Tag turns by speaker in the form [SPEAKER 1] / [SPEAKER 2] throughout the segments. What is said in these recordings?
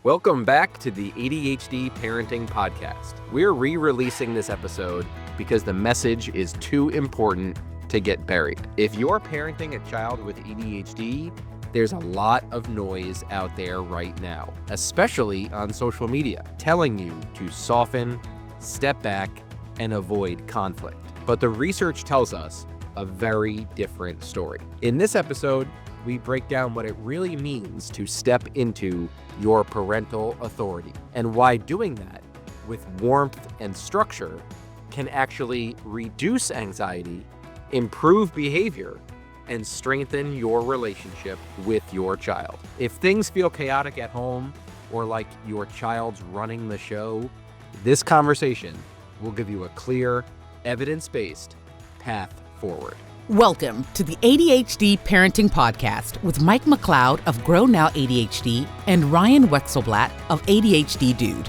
[SPEAKER 1] Welcome back to the ADHD Parenting Podcast. We're re-releasing this episode because the message is too important to get buried. If you're parenting a child with ADHD, there's a lot of noise out there right now, especially on social media, telling you to soften, step back, and avoid conflict. But the research tells us a very different story. In this episode, we break down what it really means to step into your parental authority and why doing that with warmth and structure can actually reduce anxiety, improve behavior, and strengthen your relationship with your child. If things feel chaotic at home or like your child's running the show, this conversation will give you a clear, evidence-based path forward.
[SPEAKER 2] Welcome to the ADHD Parenting Podcast with Mike McLeod of GrowNOW ADHD and Ryan Wexelblatt of ADHD Dude.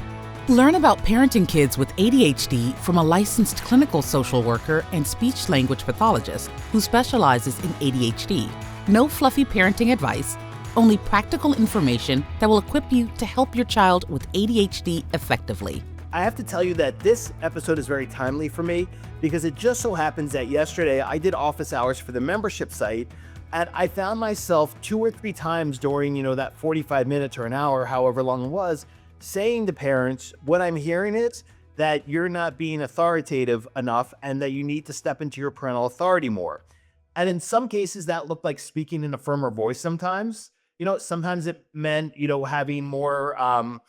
[SPEAKER 2] Learn about parenting kids with ADHD from a licensed clinical social worker and speech-language pathologist who specializes in ADHD. No fluffy parenting advice, only practical information that will equip you to help your child with ADHD effectively.
[SPEAKER 3] I have to tell you that this episode is very timely for me because it just so happens that yesterday I did office hours for the membership site, and I found myself 2 or 3 times during, that 45 minutes or an hour, however long it was, saying to parents, what I'm hearing is that you're not being authoritative enough and that you need to step into your parental authority more. And in some cases that looked like speaking in a firmer voice sometimes. Sometimes it meant, having more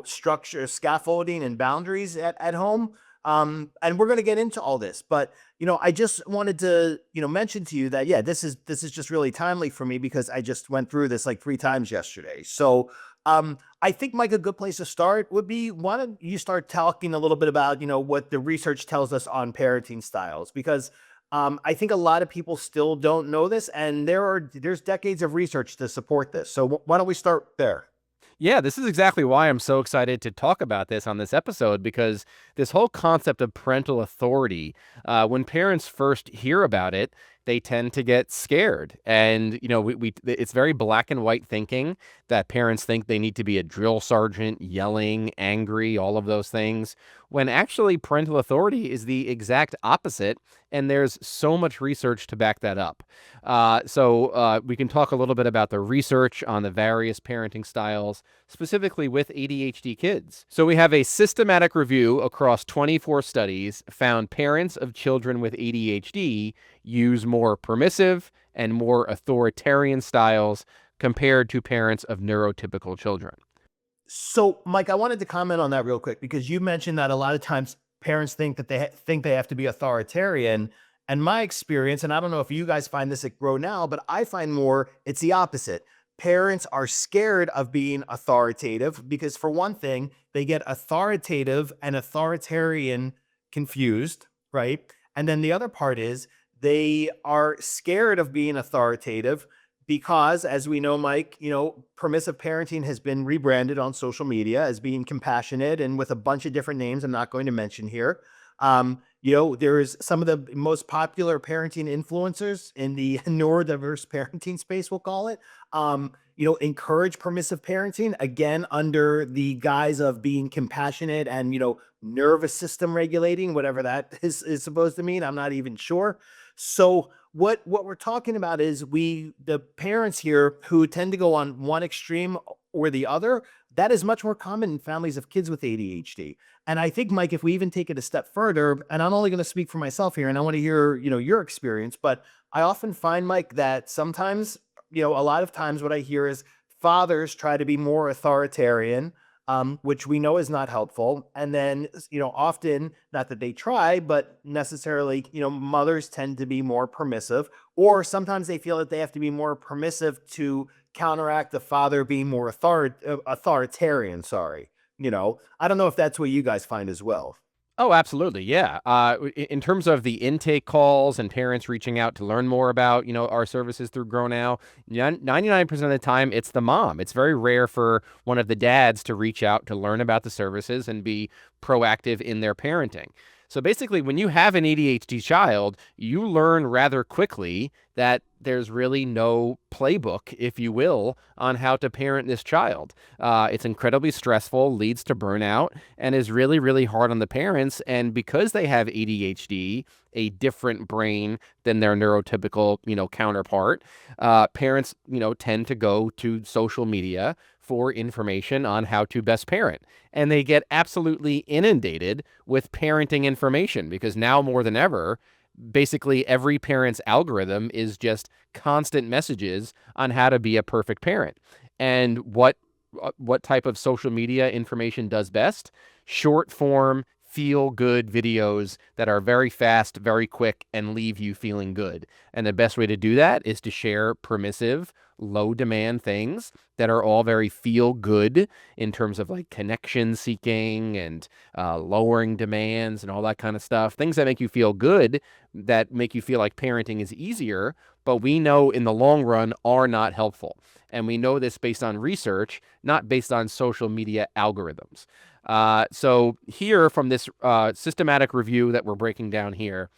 [SPEAKER 3] structure, scaffolding, and boundaries at home. And we're going to get into all this, but I just wanted to mention to you that this is just really timely for me because I just went through this like 3 times yesterday. So I think, Mike, a good place to start would be, why don't you start talking a little bit about what the research tells us on parenting styles, because I think a lot of people still don't know this, and there's decades of research to support this. So why don't we start there?
[SPEAKER 1] Yeah, this is exactly why I'm so excited to talk about this on this episode, because this whole concept of parental authority, when parents first hear about it, they tend to get scared. And, it's very black and white thinking that parents think they need to be a drill sergeant, yelling, angry, all of those things, when actually parental authority is the exact opposite. And there's so much research to back that up. So we can talk a little bit about the research on the various parenting styles, specifically with ADHD kids. So we have a systematic review across 24 studies found parents of children with ADHD use more permissive and more authoritarian styles compared to parents of neurotypical children.
[SPEAKER 3] So, Mike, I wanted to comment on that real quick because you mentioned that a lot of times parents think that they have to be authoritarian. And my experience, and I don't know if you guys find this at GrowNOW, but I find more it's the opposite. Parents are scared of being authoritative because, for one thing, they get authoritative and authoritarian confused, right? And then the other part is they are scared of being authoritative because, as we know, Mike, permissive parenting has been rebranded on social media as being compassionate and with a bunch of different names I'm not going to mention here. There's some of the most popular parenting influencers in the neurodiverse parenting space, we'll call it, encourage permissive parenting, again, under the guise of being compassionate and, nervous system regulating, whatever that is supposed to mean. I'm not even sure. So what we're talking about is the parents here who tend to go on one extreme or the other. That is much more common in families of kids with ADHD. And I think, Mike, if we even take it a step further, and I'm only going to speak for myself here, and I want to hear, your experience, but I often find, Mike, that sometimes, a lot of times what I hear is fathers try to be more authoritarian, which we know is not helpful. And then, often, not that they try, but necessarily, mothers tend to be more permissive, or sometimes they feel that they have to be more permissive to counteract the father being more authoritarian. I don't know if that's what you guys find as well.
[SPEAKER 1] Oh, absolutely. Yeah. In terms of the intake calls and parents reaching out to learn more about, our services through GrowNOW, 99% of the time, it's the mom. It's very rare for one of the dads to reach out to learn about the services and be proactive in their parenting. So basically, when you have an ADHD child, you learn rather quickly that there's really no playbook, if you will, on how to parent this child. It's incredibly stressful, leads to burnout, and is really, really hard on the parents. And because they have ADHD, a different brain than their neurotypical, counterpart, parents, tend to go to social media for information on how to best parent. And they get absolutely inundated with parenting information because now more than ever, basically every parent's algorithm is just constant messages on how to be a perfect parent. And what type of social media information does best? Short form, feel good videos that are very fast, very quick, and leave you feeling good. And the best way to do that is to share permissive, low demand things that are all very feel good in terms of like connection seeking and lowering demands and all that kind of stuff. Things that make you feel good, that make you feel like parenting is easier, but we know in the long run are not helpful. And we know this based on research, not based on social media algorithms. So here from this systematic review that we're breaking down here,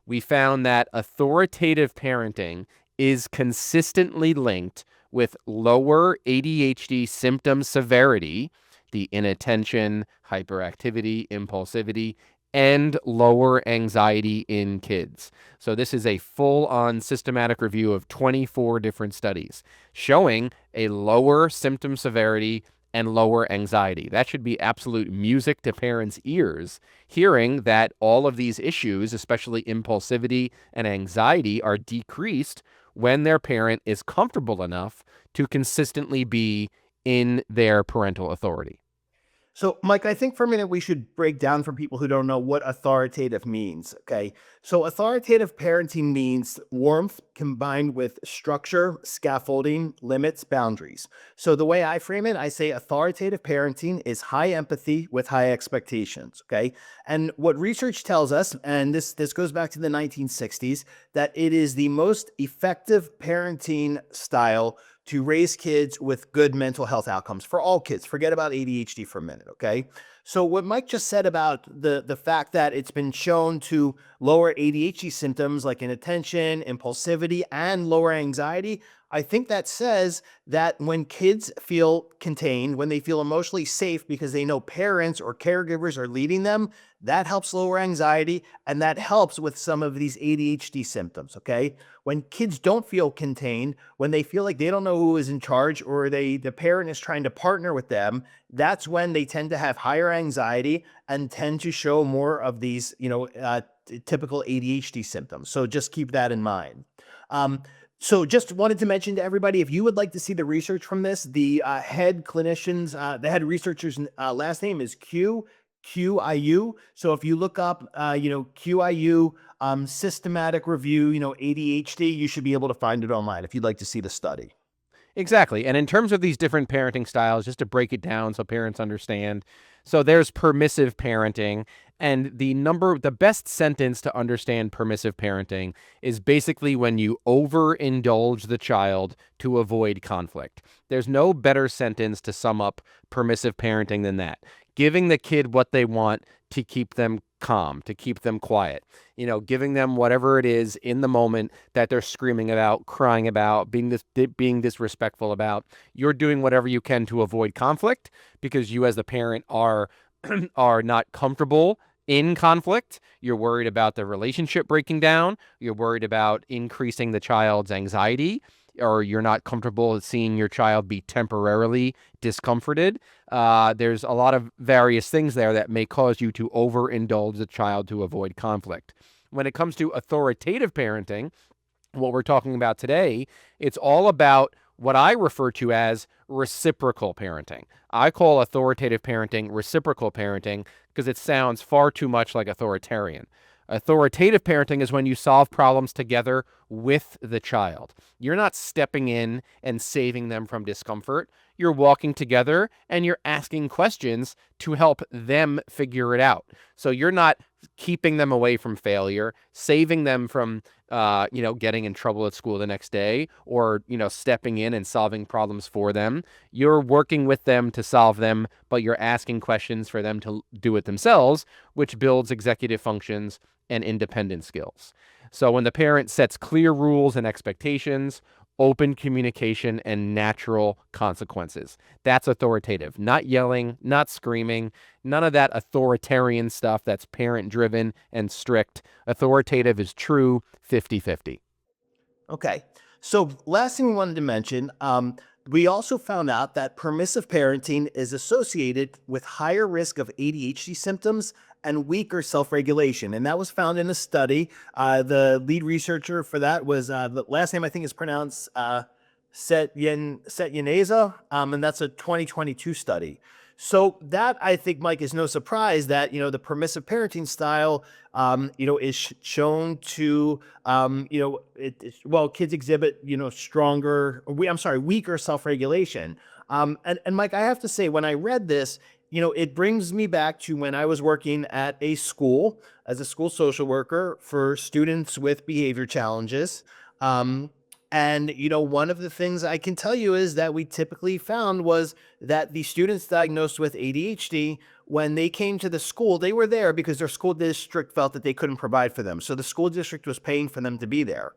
[SPEAKER 1] we found that authoritative parenting is consistently linked with lower ADHD symptom severity, the inattention, hyperactivity, impulsivity, and lower anxiety in kids. So this is a full-on systematic review of 24 different studies showing a lower symptom severity and lower anxiety. That should be absolute music to parents' ears, hearing that all of these issues, especially impulsivity and anxiety, are decreased when their parent is comfortable enough to consistently be in their parental authority.
[SPEAKER 3] So, Mike, I think for a minute we should break down for people who don't know what authoritative means. Okay. So, authoritative parenting means warmth combined with structure, scaffolding, limits, boundaries. So, the way I frame it, I say authoritative parenting is high empathy with high expectations. Okay. And what research tells us, and this goes back to the 1960s, that it is the most effective parenting style to raise kids with good mental health outcomes for all kids. Forget about ADHD for a minute, okay? So what Mike just said about the fact that it's been shown to lower ADHD symptoms like inattention, impulsivity, and lower anxiety, I think that says that when kids feel contained, when they feel emotionally safe because they know parents or caregivers are leading them, that helps lower anxiety and that helps with some of these ADHD symptoms, okay? When kids don't feel contained, when they feel like they don't know who is in charge or the parent is trying to partner with them, that's when they tend to have higher anxiety and tend to show more of these, typical ADHD symptoms. So just keep that in mind. So just wanted to mention to everybody, if you would like to see the research from this, the head clinicians, the head researcher's last name is QIU. So if you look up, QIU systematic review, ADHD, you should be able to find it online if you'd like to see the study.
[SPEAKER 1] Exactly. And in terms of these different parenting styles, just to break it down so parents understand. So there's permissive parenting, and the best sentence to understand permissive parenting is basically when you overindulge the child to avoid conflict. There's no better sentence to sum up permissive parenting than that. Giving the kid what they want to keep them calm, to keep them quiet, giving them whatever it is in the moment that they're screaming about, crying about, being disrespectful about. You're doing whatever you can to avoid conflict because you as the parent are not comfortable in conflict. You're worried about the relationship breaking down. You're worried about increasing the child's anxiety, or you're not comfortable seeing your child be temporarily discomforted. There's a lot of various things there that may cause you to overindulge the child to avoid conflict. When it comes to authoritative parenting, what we're talking about today, it's all about what I refer to as reciprocal parenting. I call authoritative parenting reciprocal parenting because it sounds far too much like authoritarian. Authoritative parenting is when you solve problems together with the child. You're not stepping in and saving them from discomfort. you're walking together and you're asking questions to help them figure it out. So you're not keeping them away from failure, saving them from getting in trouble at school the next day, or, stepping in and solving problems for them. You're working with them to solve them, but you're asking questions for them to do it themselves, which builds executive functions and independent skills. So when the parent sets clear rules and expectations, open communication, and natural consequences, that's authoritative. Not yelling, not screaming, none of that authoritarian stuff that's parent-driven and strict. Authoritative is true 50-50.
[SPEAKER 3] Okay. So last thing we wanted to mention, we also found out that permissive parenting is associated with higher risk of ADHD symptoms and weaker self-regulation. And that was found in a study. The lead researcher for that was, the last name I think is pronounced Setyaneza, and that's a 2022 study. So that, I think, Mike, is no surprise that, the permissive parenting style, is shown to, kids exhibit, weaker self-regulation. And Mike, I have to say, when I read this, it brings me back to when I was working at a school as a school social worker for students with behavior challenges. And, one of the things I can tell you is that we typically found was that the students diagnosed with ADHD, when they came to the school, they were there because their school district felt that they couldn't provide for them. So the school district was paying for them to be there.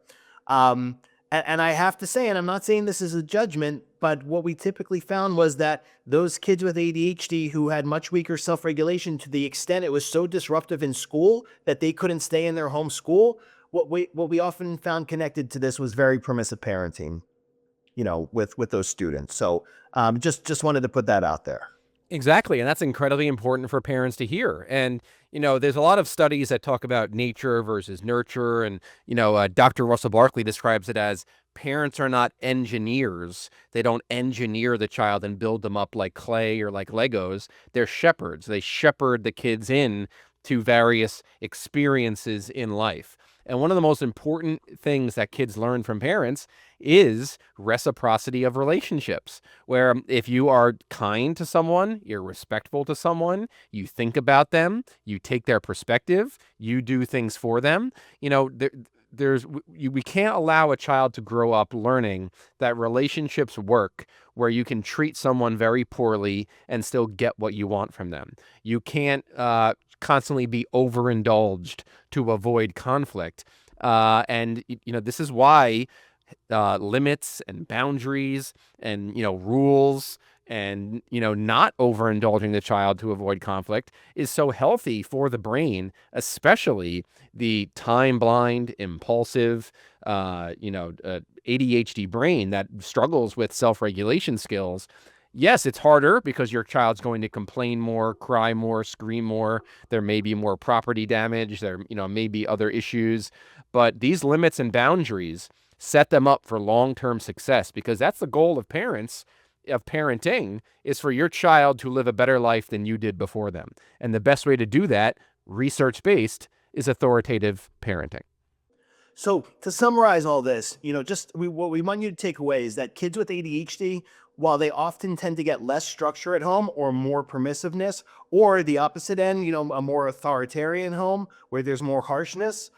[SPEAKER 3] And I have to say, and I'm not saying this is a judgment, but what we typically found was that those kids with ADHD who had much weaker self-regulation, to the extent it was so disruptive in school that they couldn't stay in their home school, what we often found connected to this was very permissive parenting, with those students. So just wanted to put that out there.
[SPEAKER 1] Exactly. And that's incredibly important for parents to hear. And, there's a lot of studies that talk about nature versus nurture. And, Dr. Russell Barkley describes it as parents are not engineers. They don't engineer the child and build them up like clay or like Legos. They're shepherds. They shepherd the kids in to various experiences in life. And one of the most important things that kids learn from parents is reciprocity of relationships, where if you are kind to someone, you're respectful to someone, you think about them, you take their perspective, you do things for them, we can't allow a child to grow up learning that relationships work where you can treat someone very poorly and still get what you want from them. You can't constantly be overindulged to avoid conflict. And this is why limits and boundaries and, rules and, not overindulging the child to avoid conflict is so healthy for the brain, especially the time-blind, impulsive, ADHD brain that struggles with self-regulation skills. Yes, it's harder because your child's going to complain more, cry more, scream more. There may be more property damage. There, may be other issues. But these limits and boundaries set them up for long-term success, because that's the goal of parenting, is for your child to live a better life than you did before them. And the best way to do that, research-based, is authoritative parenting.
[SPEAKER 3] So to summarize all this, what we want you to take away is that kids with ADHD, while they often tend to get less structure at home or more permissiveness, or the opposite end, a more authoritarian home where there's more harshness,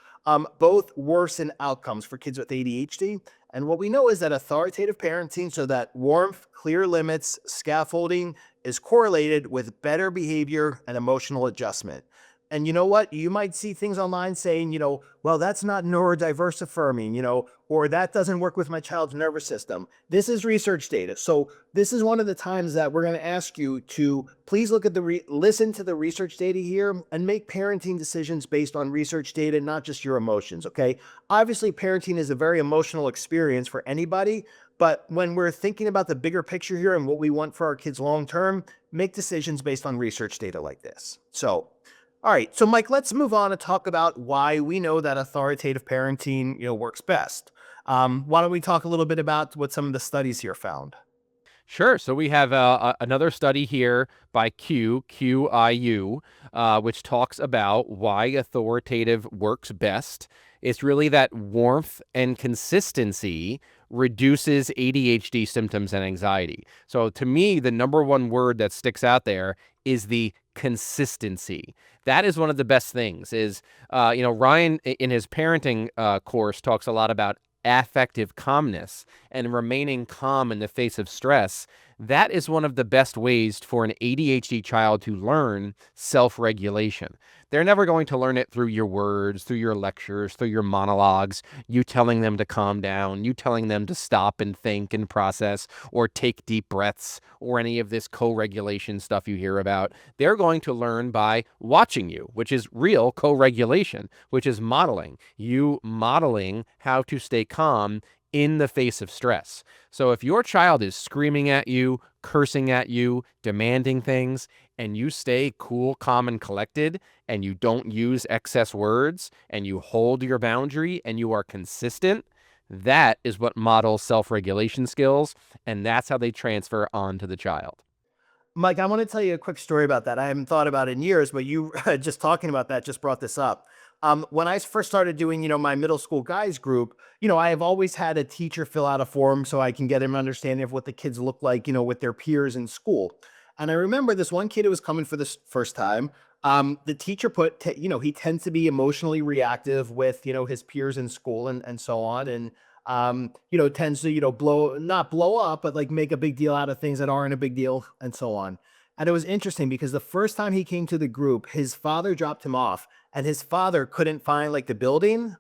[SPEAKER 3] both worsen outcomes for kids with ADHD. And what we know is that authoritative parenting, so that warmth, clear limits, scaffolding, is correlated with better behavior and emotional adjustment. And you know what? You might see things online saying, well, that's not neurodiverse affirming, or that doesn't work with my child's nervous system. This is research data. So this is one of the times that we're going to ask you to please look at listen to the research data here and make parenting decisions based on research data, not just your emotions. Okay. Obviously, parenting is a very emotional experience for anybody. But when we're thinking about the bigger picture here and what we want for our kids long term, make decisions based on research data like this. So all right, so Mike, let's move on and talk about why we know that authoritative parenting, works best. Why don't we talk a little bit about what some of the studies here found?
[SPEAKER 1] Sure. So we have another study here by QIU, which talks about why authoritative works best. It's really that warmth and consistency reduces ADHD symptoms and anxiety. So to me, the number one word that sticks out there is the consistency. That is one of the best things is, Ryan in his parenting course talks a lot about affective calmness and remaining calm in the face of stress. That is one of the best ways for an ADHD child to learn self-regulation. They're never going to learn it through your words, through your lectures, through your monologues, you telling them to calm down, you telling them to stop and think and process or take deep breaths or any of this co-regulation stuff you hear about. They're going to learn by watching you, which is real co-regulation, which is modeling. You modeling how to stay calm in the face of stress. So if your child is screaming at you, cursing at you, demanding things, and you stay cool, calm, and collected, and you don't use excess words, and you hold your boundary, and you are consistent, that is what models self-regulation skills, and that's how they transfer on to the child.
[SPEAKER 3] Mike, I want to tell you a quick story about that. I haven't thought about it in years, but you just talking about that just brought this up. When I first started doing, my middle school guys group, I have always had a teacher fill out a form so I can get an understanding of what the kids look like, with their peers in school. And I remember this one kid who was coming for this first time. The teacher put, he tends to be emotionally reactive with, his peers in school and so on. And tends to, not blow up, but like make a big deal out of things that aren't a big deal and so on. And it was interesting because the first time he came to the group, his father dropped him off and his father couldn't find like the building,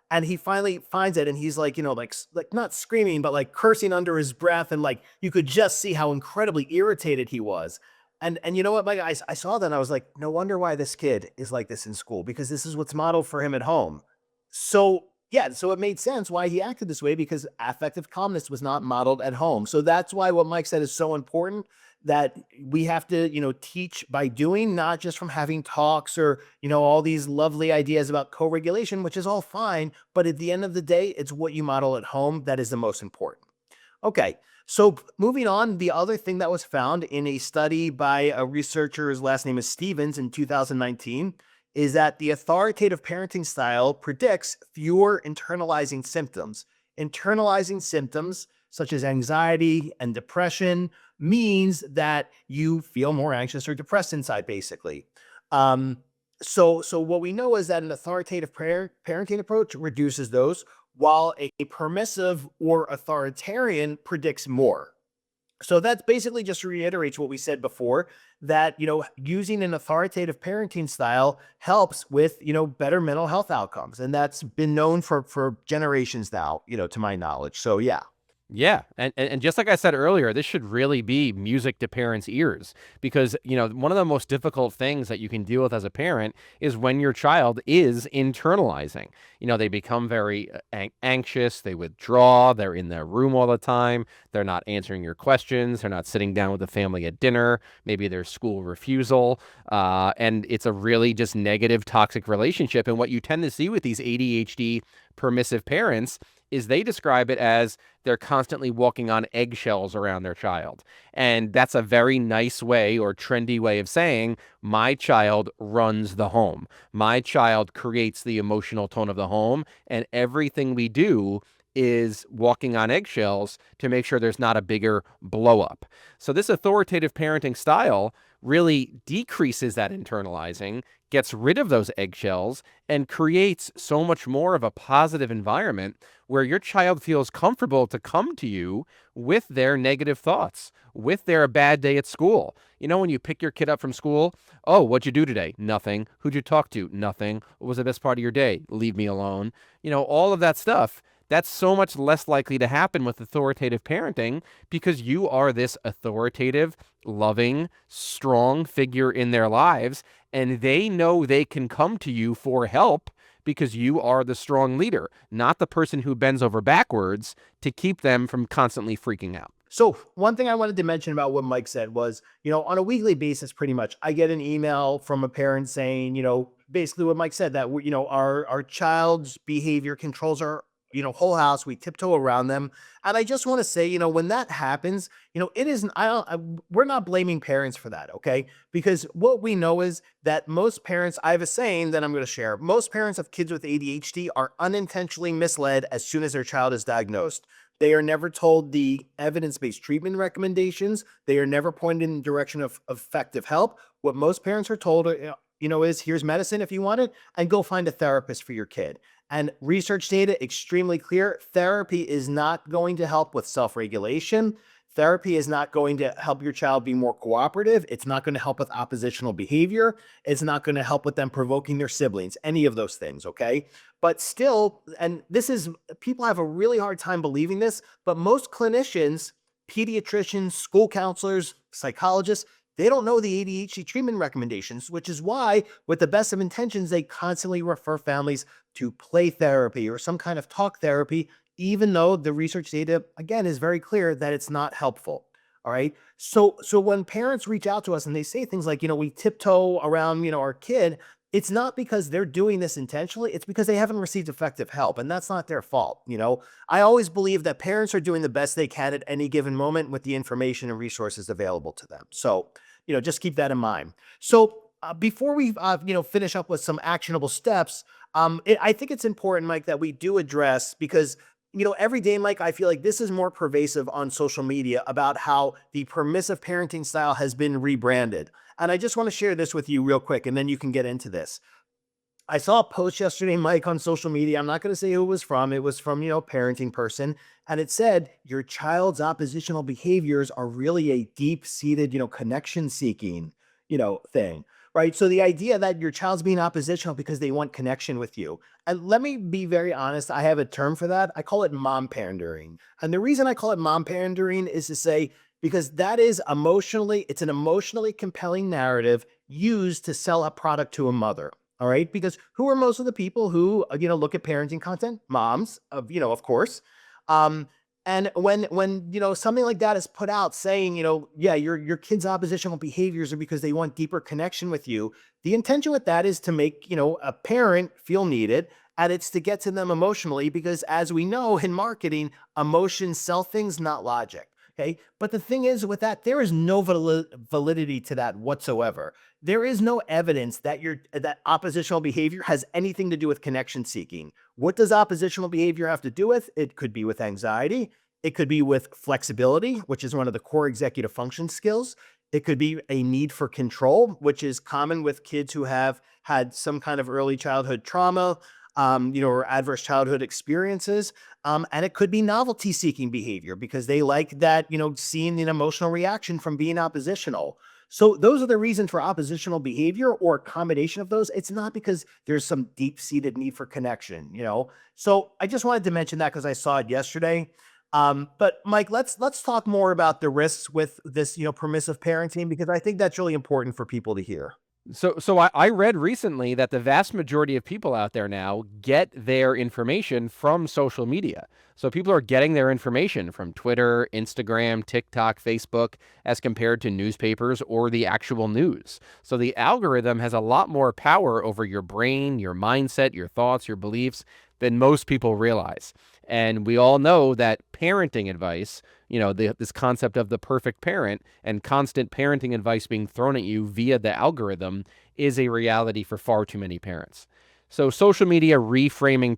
[SPEAKER 3] and he finally finds it and he's like, like not screaming, but like cursing under his breath. And like, you could just see how incredibly irritated he was. And you know what, Mike, I saw that and I was like, no wonder why this kid is like this in school, because this is what's modeled for him at home. So yeah, so it made sense why he acted this way, because affective calmness was not modeled at home. So that's why what Mike said is so important, that we have to, teach by doing, not just from having talks or, all these lovely ideas about co-regulation, which is all fine. But at the end of the day, it's what you model at home that is the most important. Okay, so moving on, the other thing that was found in a study by a researcher, his last name is Stevens, in 2019, is that the authoritative parenting style predicts fewer internalizing symptoms. Internalizing symptoms such as anxiety and depression means that you feel more anxious or depressed inside, basically. So what we know is that an authoritative parenting approach reduces those, while a permissive or authoritarian predicts more. So that's basically just reiterates what we said before, that, using an authoritative parenting style helps with, better mental health outcomes. And that's been known for generations now, to my knowledge. So yeah.
[SPEAKER 1] Yeah. And just like I said earlier, this should really be music to parents' ears, because, one of the most difficult things that you can deal with as a parent is when your child is internalizing. They become very anxious, they withdraw, they're in their room all the time, they're not answering your questions, they're not sitting down with the family at dinner, maybe there's school refusal, and it's a really just negative, toxic relationship. And what you tend to see with these ADHD permissive parents is they describe it as they're constantly walking on eggshells around their child. And that's a very nice way or trendy way of saying, my child runs the home. My child creates the emotional tone of the home, and everything we do is walking on eggshells to make sure there's not a bigger blow up. So this authoritative parenting style really decreases that internalizing, gets rid of those eggshells, and creates so much more of a positive environment where your child feels comfortable to come to you with their negative thoughts, with their bad day at school. When you pick your kid up from school, oh, what'd you do today? Nothing. Who'd you talk to? Nothing. What was the best part of your day? Leave me alone. All of that stuff. That's so much less likely to happen with authoritative parenting, because you are this authoritative, loving, strong figure in their lives, and they know they can come to you for help because you are the strong leader, not the person who bends over backwards to keep them from constantly freaking out.
[SPEAKER 3] So one thing I wanted to mention about what Mike said was, on a weekly basis, pretty much, I get an email from a parent saying, basically what Mike said, that, our child's behavior controls whole house, we tiptoe around them. And I just want to say, when that happens, it isn't, we're not blaming parents for that. Okay. Because what we know is that most parents, I have a saying that I'm going to share. Most parents of kids with ADHD are unintentionally misled as soon as their child is diagnosed. They are never told the evidence-based treatment recommendations. They are never pointed in the direction of effective help. What most parents are told, is here's medicine if you want it, and go find a therapist for your kid. And research data extremely clear. Therapy is not going to help with self-regulation. Therapy is not going to help your child be more cooperative. It's not going to help with oppositional behavior. It's not going to help with them provoking their siblings, any of those things, okay? But still, and people have a really hard time believing this, but most clinicians, pediatricians, school counselors, psychologists, they don't know the ADHD treatment recommendations, which is why, with the best of intentions, they constantly refer families to play therapy or some kind of talk therapy, even though the research data, again, is very clear that it's not helpful. All right. So when parents reach out to us and they say things like, we tiptoe around, our kid, it's not because they're doing this intentionally. It's because they haven't received effective help, and that's not their fault. I always believe that parents are doing the best they can at any given moment with the information and resources available to them. So, just keep that in mind. So before we, finish up with some actionable steps, I think it's important, Mike, that we do address, because every day, Mike, I feel like this is more pervasive on social media about how the permissive parenting style has been rebranded. And I just want to share this with you real quick, and then you can get into this. I saw a post yesterday, Mike, on social media. I'm not going to say who it was from. It was from, a parenting person. And it said, your child's oppositional behaviors are really a deep-seated, connection-seeking, thing. Right. So the idea that your child's being oppositional because they want connection with you. And let me be very honest, I have a term for that. I call it mom pandering. And the reason I call it mom pandering is to say, because it's an emotionally compelling narrative used to sell a product to a mother. All right. Because who are most of the people who, look at parenting content? Moms, of course. And when something like that is put out saying, yeah, your kid's oppositional behaviors are because they want deeper connection with you, the intention with that is to make, a parent feel needed, and it's to get to them emotionally, because as we know in marketing, emotions sell things, not logic. Okay. But the thing is with that, there is no validity to that whatsoever. There is no evidence that that oppositional behavior has anything to do with connection seeking. What does oppositional behavior have to do with? It could be with anxiety. It could be with flexibility, which is one of the core executive function skills. It could be a need for control, which is common with kids who have had some kind of early childhood trauma, or adverse childhood experiences. And it could be novelty seeking behavior because they like that, seeing an emotional reaction from being oppositional. So those are the reasons for oppositional behavior, or a combination of those. It's not because there's some deep-seated need for connection, So I just wanted to mention that because I saw it yesterday. But Mike, let's talk more about the risks with this, permissive parenting, because I think that's really important for people to hear.
[SPEAKER 1] So I read recently that the vast majority of people out there now get their information from social media. So people are getting their information from Twitter, Instagram, TikTok, Facebook, as compared to newspapers or the actual news. So the algorithm has a lot more power over your brain, your mindset, your thoughts, your beliefs than most people realize. And we all know that parenting advice, this concept of the perfect parent and constant parenting advice being thrown at you via the algorithm is a reality for far too many parents. So social media reframing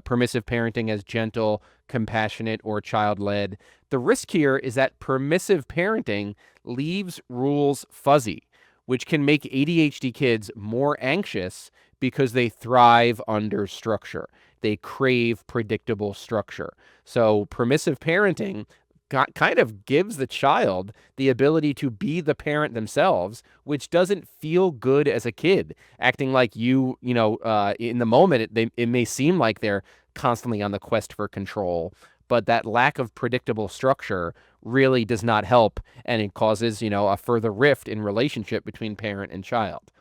[SPEAKER 1] permissive parenting as gentle, compassionate, or child-led. The risk here is that permissive parenting leaves rules fuzzy, which can make ADHD kids more anxious because they thrive under structure. They crave predictable structure. So permissive parenting kind of gives the child the ability to be the parent themselves, which doesn't feel good as a kid. Acting like in the moment, it may seem like they're constantly on the quest for control, but that lack of predictable structure really does not help, and it causes, a further rift in relationship between parent and child.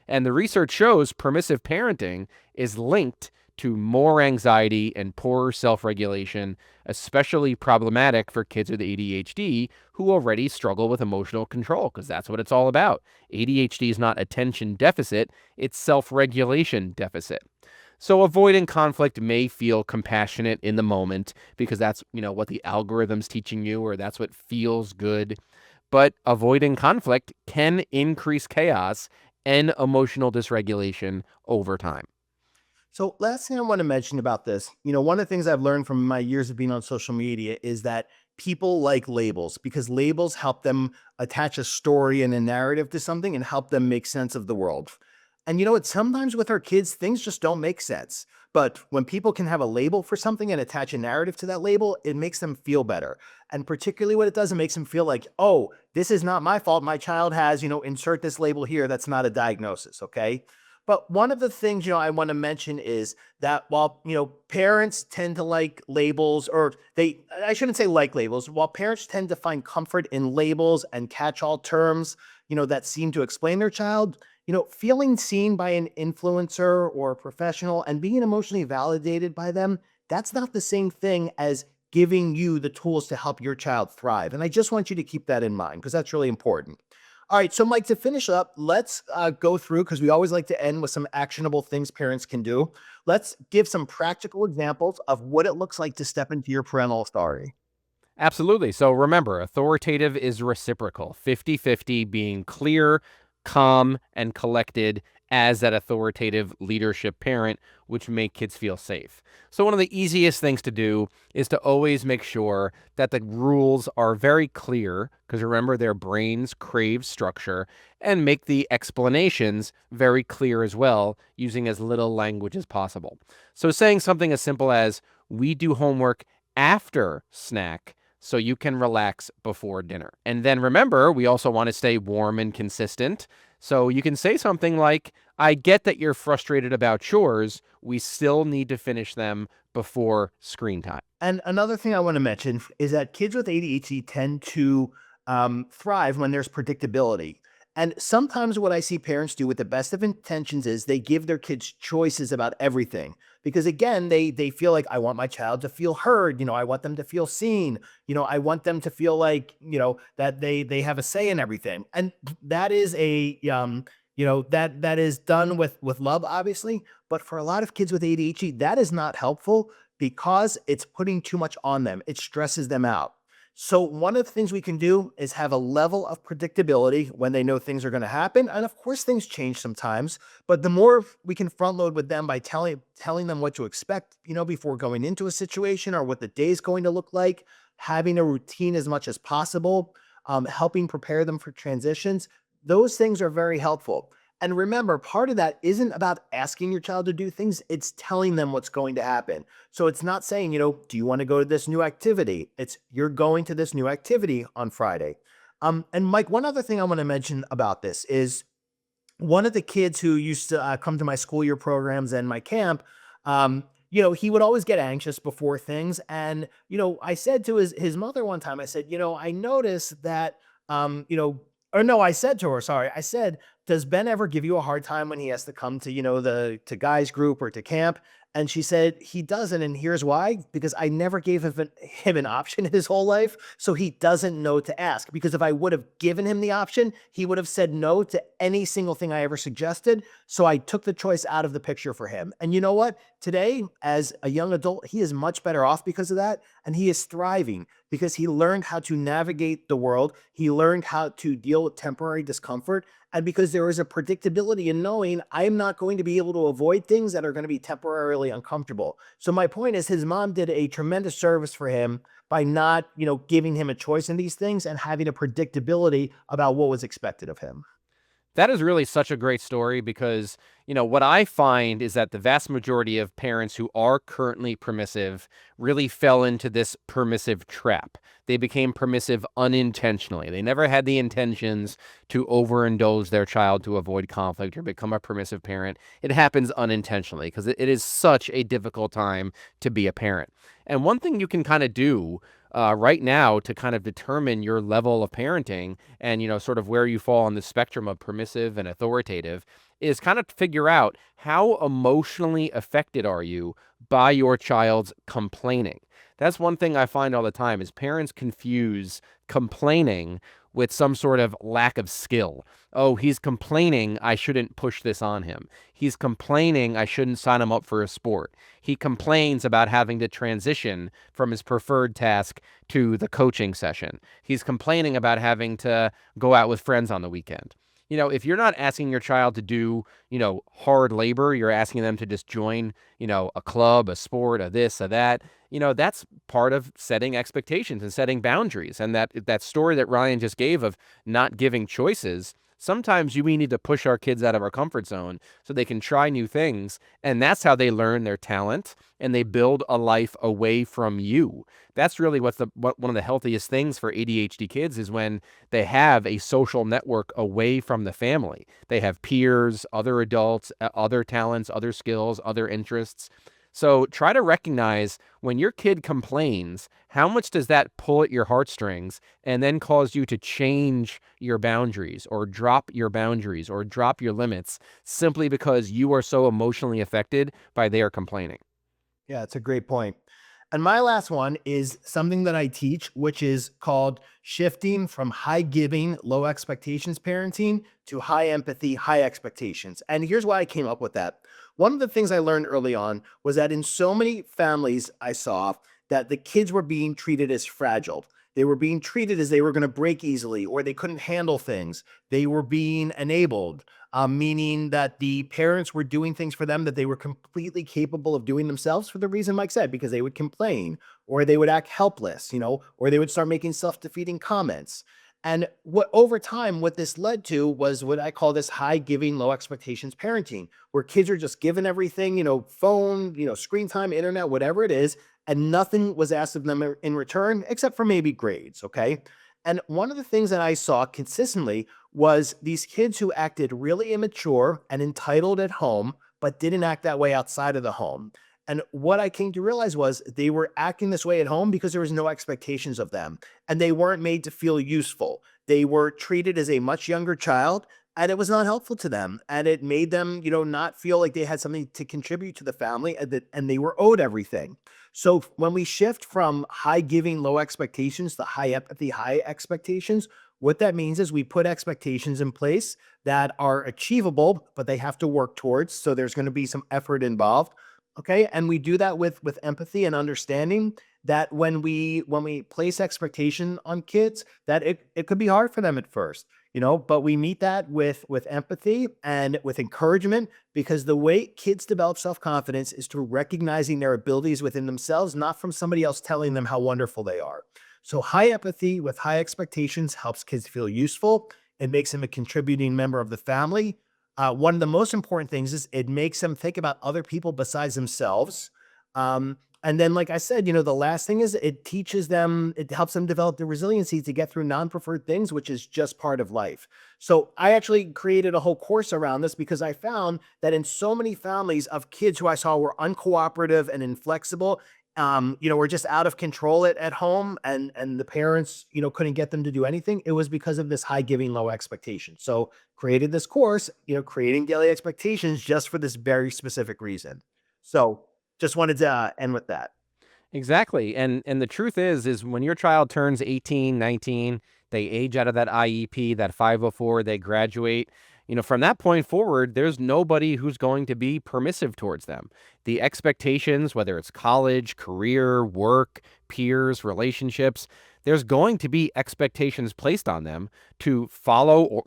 [SPEAKER 1] And the research shows permissive parenting is linked to more anxiety and poorer self-regulation, especially problematic for kids with ADHD who already struggle with emotional control, because that's what it's all about. ADHD is not attention deficit, it's self-regulation deficit. So avoiding conflict may feel compassionate in the moment because that's, what the algorithm's teaching you, or that's what feels good. But avoiding conflict can increase chaos and emotional dysregulation over time.
[SPEAKER 3] So last thing I want to mention about this, one of the things I've learned from my years of being on social media is that people like labels because labels help them attach a story and a narrative to something and help them make sense of the world. And you know what? Sometimes with our kids, things just don't make sense. But when people can have a label for something and attach a narrative to that label, it makes them feel better. And particularly what it does, it makes them feel like, oh, this is not my fault. My child has, insert this label here. That's not a diagnosis. Okay. But one of the things, I want to mention is that while, parents tend to like labels, or I shouldn't say like labels, while parents tend to find comfort in labels and catch-all terms, that seem to explain their child, feeling seen by an influencer or a professional and being emotionally validated by them, that's not the same thing as giving you the tools to help your child thrive. And I just want you to keep that in mind because that's really important. All right, so Mike, to finish up, let's go through, because we always like to end with some actionable things parents can do. Let's give some practical examples of what it looks like to step into your parental authority.
[SPEAKER 1] Absolutely. So remember, authoritative is reciprocal, 50-50, being clear, calm, and collected as that authoritative leadership parent, which make kids feel safe. So one of the easiest things to do is to always make sure that the rules are very clear, because remember, their brains crave structure, and make the explanations very clear as well, using as little language as possible. So saying something as simple as, "We do homework after snack, so you can relax before dinner." And then remember, we also want to stay warm and consistent. So you can say something like, "I get that you're frustrated about chores. We still need to finish them before screen time."
[SPEAKER 3] And another thing I want to mention is that kids with ADHD tend to thrive when there's predictability. And sometimes what I see parents do with the best of intentions is they give their kids choices about everything. Because again, they feel like, I want my child to feel heard. I want them to feel seen. I want them to feel like, that they have a say in everything. And that is that is done with love, obviously. But for a lot of kids with ADHD, that is not helpful because it's putting too much on them. It stresses them out. So one of the things we can do is have a level of predictability when they know things are going to happen. And of course, things change sometimes, but the more we can front load with them by telling them what to expect, before going into a situation, or what the day is going to look like, having a routine as much as possible, helping prepare them for transitions, those things are very helpful. And remember, part of that isn't about asking your child to do things, it's telling them what's going to happen. So it's not saying, do you want to go to this new activity? It's, you're going to this new activity on Friday. And Mike, one other thing I want to mention about this is one of the kids who used to come to my school year programs and my camp, he would always get anxious before things. And, I said to his mother one time, I said, I noticed that, or no, I said to her, sorry, I said, does Ben ever give you a hard time when he has to come to, to guys group or to camp? And she said, he doesn't. And here's why, because I never gave him an option his whole life. So he doesn't know to ask, because if I would have given him the option, he would have said no to any single thing I ever suggested. So I took the choice out of the picture for him. And you know what? Today, as a young adult, he is much better off because of that. And he is thriving because he learned how to navigate the world. He learned how to deal with temporary discomfort. And because there is a predictability in knowing I'm not going to be able to avoid things that are going to be temporarily uncomfortable. So my point is, his mom did a tremendous service for him by not, giving him a choice in these things and having a predictability about what was expected of him.
[SPEAKER 1] That is really such a great story because, what I find is that the vast majority of parents who are currently permissive really fell into this permissive trap. They became permissive unintentionally. They never had the intentions to overindulge their child to avoid conflict or become a permissive parent. It happens unintentionally because it is such a difficult time to be a parent. And one thing you can kind of do right now to kind of determine your level of parenting and, sort of where you fall on the spectrum of permissive and authoritative is kind of figure out how emotionally affected are you by your child's complaining. That's one thing I find all the time is parents confuse complaining with some sort of lack of skill. Oh, he's complaining I shouldn't push this on him. He's complaining I shouldn't sign him up for a sport. He complains about having to transition from his preferred task to the coaching session. He's complaining about having to go out with friends on the weekend. If you're not asking your child to do, hard labor, you're asking them to just join, a club, a sport, a this, a that, that's part of setting expectations and setting boundaries. And that story that Ryan just gave of not giving choices, sometimes we need to push our kids out of our comfort zone so they can try new things. And that's how they learn their talent and they build a life away from you. That's really what one of the healthiest things for ADHD kids is when they have a social network away from the family. They have peers, other adults, other talents, other skills, other interests. So try to recognize when your kid complains, how much does that pull at your heartstrings and then cause you to change your boundaries or drop your boundaries or drop your limits simply because you are so emotionally affected by their complaining.
[SPEAKER 3] Yeah, it's a great point. And my last one is something that I teach, which is called shifting from high giving, low expectations parenting to high empathy, high expectations. And here's why I came up with that. One of the things I learned early on was that in so many families I saw that the kids were being treated as fragile. They were being treated as they were going to break easily or they couldn't handle things. They were being enabled. Meaning that the parents were doing things for them that they were completely capable of doing themselves for the reason Mike said, because they would complain or they would act helpless, or they would start making self-defeating comments. And what over time, what this led to was what I call this high giving, low expectations parenting, where kids are just given everything, phone, screen time, internet, whatever it is, and nothing was asked of them in return, except for maybe grades. Okay. And one of the things that I saw consistently was these kids who acted really immature and entitled at home, but didn't act that way outside of the home. And what I came to realize was they were acting this way at home because there was no expectations of them and they weren't made to feel useful. They were treated as a much younger child and it was not helpful to them. And it made them, not feel like they had something to contribute to the family and they were owed everything. So when we shift from high giving, low expectations to high empathy, high expectations, what that means is we put expectations in place that are achievable, but they have to work towards. So there's going to be some effort involved. Okay. And we do that with empathy and understanding that when we place expectation on kids, that it could be hard for them at first, but we meet that with empathy and with encouragement, because the way kids develop self-confidence is through recognizing their abilities within themselves, not from somebody else telling them how wonderful they are. So high empathy with high expectations helps kids feel useful. It makes them a contributing member of the family. One of the most important things is it makes them think about other people besides themselves. And then, like I said, the last thing is it helps them develop the resiliency to get through non-preferred things, which is just part of life. So I actually created a whole course around this because I found that in so many families of kids who I saw were uncooperative and inflexible, were just out of control at home and the parents, couldn't get them to do anything. It was because of this high giving, low expectation. So created this course, creating daily expectations just for this very specific reason. So just wanted to end with that.
[SPEAKER 1] Exactly. And the truth is when your child turns 18, 19, they age out of that IEP, that 504, they graduate, from that point forward, there's nobody who's going to be permissive towards them. The expectations, whether it's college, career, work, peers, relationships, there's going to be expectations placed on them to follow, or,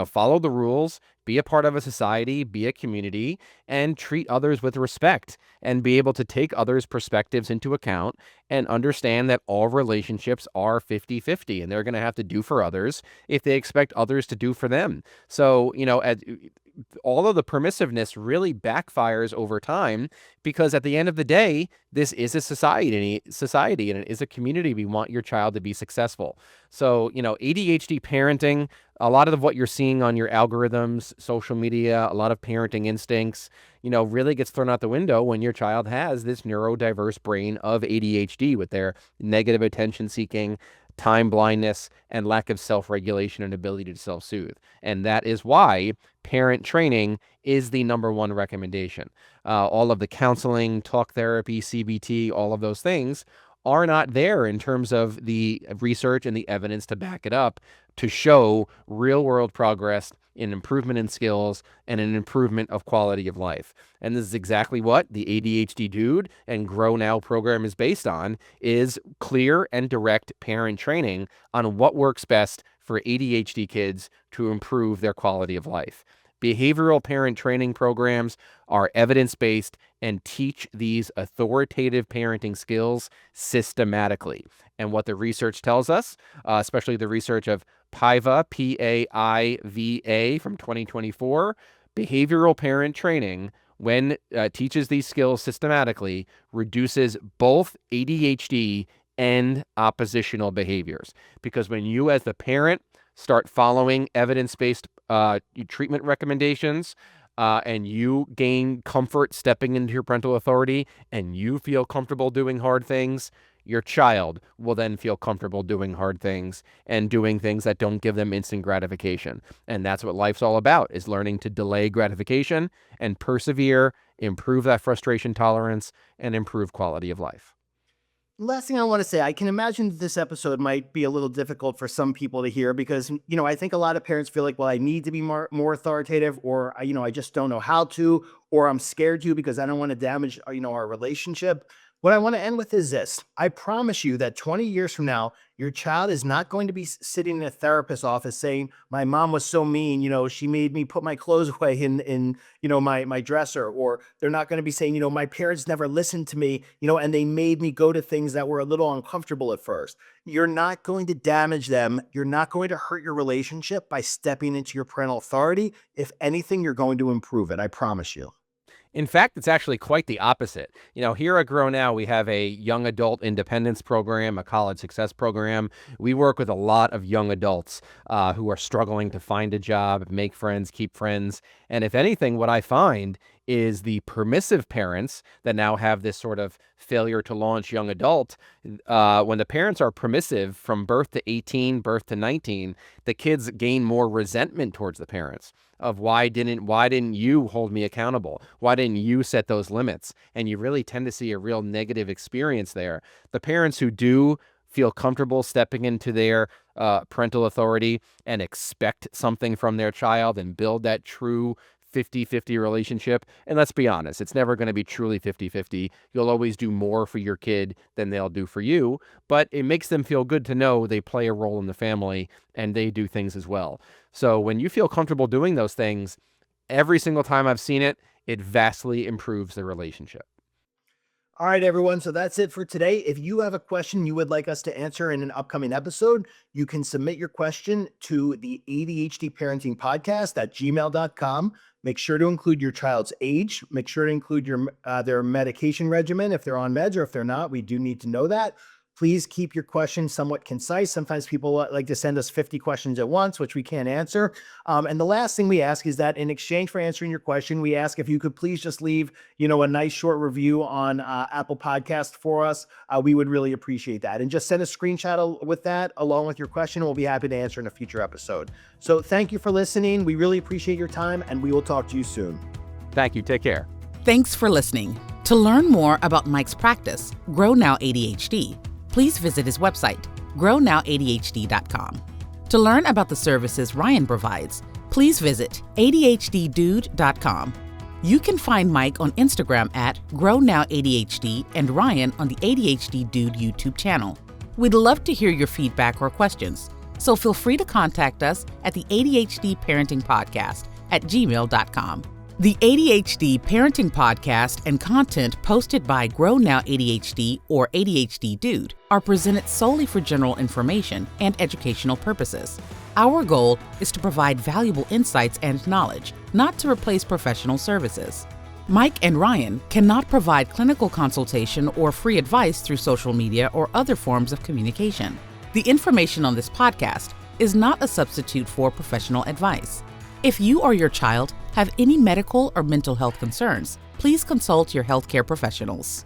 [SPEAKER 1] follow the rules, be a part of a society, be a community, and treat others with respect and be able to take others' perspectives into account and understand that all relationships are 50-50 and they're going to have to do for others if they expect others to do for them. So, all of the permissiveness really backfires over time because at the end of the day, this is a society and it is a community. We want your child to be successful. So, ADHD parenting, a lot of what you're seeing on your algorithms, social media, a lot of parenting instincts, really gets thrown out the window when your child has this neurodiverse brain of ADHD with their negative attention seeking, time blindness, and lack of self-regulation and ability to self-soothe. And that is why parent training is the number one recommendation. All of the counseling, talk therapy, CBT, all of those things are not there in terms of the research and the evidence to back it up to show real world progress in improvement in skills and an improvement of quality of life. And this is exactly what the ADHD Dude and GrowNOW program is based on, is clear and direct parent training on what works best for ADHD kids to improve their quality of life. Behavioral parent training programs are evidence-based and teach these authoritative parenting skills systematically. And what the research tells us, especially the research of PAIVA, P-A-I-V-A from 2024, behavioral parent training, when teaches these skills systematically, reduces both ADHD and oppositional behaviors. Because when you as the parent start following evidence-based treatment recommendations, and you gain comfort stepping into your parental authority, and you feel comfortable doing hard things, your child will then feel comfortable doing hard things and doing things that don't give them instant gratification. And that's what life's all about, is learning to delay gratification and persevere, improve that frustration tolerance, and improve quality of life.
[SPEAKER 3] Last thing I want to say, I can imagine that this episode might be a little difficult for some people to hear because, I think a lot of parents feel like, well, I need to be more authoritative, or, I just don't know how to, or I'm scared to because I don't want to damage, our relationship. What I want to end with is this. I promise you that 20 years from now, your child is not going to be sitting in a therapist's office saying, my mom was so mean, she made me put my clothes away in my dresser. Or they're not going to be saying, my parents never listened to me, and they made me go to things that were a little uncomfortable at first. You're not going to damage them. You're not going to hurt your relationship by stepping into your parental authority. If anything, you're going to improve it. I promise you.
[SPEAKER 1] In fact, it's actually quite the opposite. Here at GrowNOW, we have a young adult independence program, a college success program. We work with a lot of young adults who are struggling to find a job, make friends, keep friends. And if anything, what I find is the permissive parents that now have this sort of failure to launch young adult, when the parents are permissive from birth to 18, birth to 19, the kids gain more resentment towards the parents of why didn't you hold me accountable? Why didn't you set those limits? And you really tend to see a real negative experience there. The parents who do feel comfortable stepping into their parental authority and expect something from their child and build that true 50-50 relationship. And let's be honest, it's never going to be truly 50-50. You'll always do more for your kid than they'll do for you, but it makes them feel good to know they play a role in the family and they do things as well. So when you feel comfortable doing those things, every single time I've seen it, it vastly improves the relationship.
[SPEAKER 3] All right, everyone. So that's it for today. If you have a question you would like us to answer in an upcoming episode, you can submit your question to the ADHD Parenting Podcast at gmail.com. Make sure to include your child's age. Make sure to include their medication regimen if they're on meds, or if they're not. We do need to know that. Please keep your questions somewhat concise. Sometimes people like to send us 50 questions at once, which we can't answer. And the last thing we ask is that in exchange for answering your question, we ask if you could please just leave, a nice short review on Apple Podcast for us. We would really appreciate that. And just send a screenshot with that along with your question. We'll be happy to answer in a future episode. So thank you for listening. We really appreciate your time, and we will talk to you soon.
[SPEAKER 1] Thank you. Take care.
[SPEAKER 2] Thanks for listening. To learn more about Mike's practice, GrowNOW ADHD, please visit his website, GrowNOWADHD.com. To learn about the services Ryan provides, please visit ADHDdude.com. You can find Mike on Instagram at GrowNOWADHD and Ryan on the ADHD Dude YouTube channel. We'd love to hear your feedback or questions, so feel free to contact us at the ADHD Parenting Podcast at gmail.com. The ADHD Parenting Podcast and content posted by GrowNOW ADHD or ADHD Dude are presented solely for general information and educational purposes. Our goal is to provide valuable insights and knowledge, not to replace professional services. Mike and Ryan cannot provide clinical consultation or free advice through social media or other forms of communication. The information on this podcast is not a substitute for professional advice. If you or your child have any medical or mental health concerns, please consult your healthcare professionals.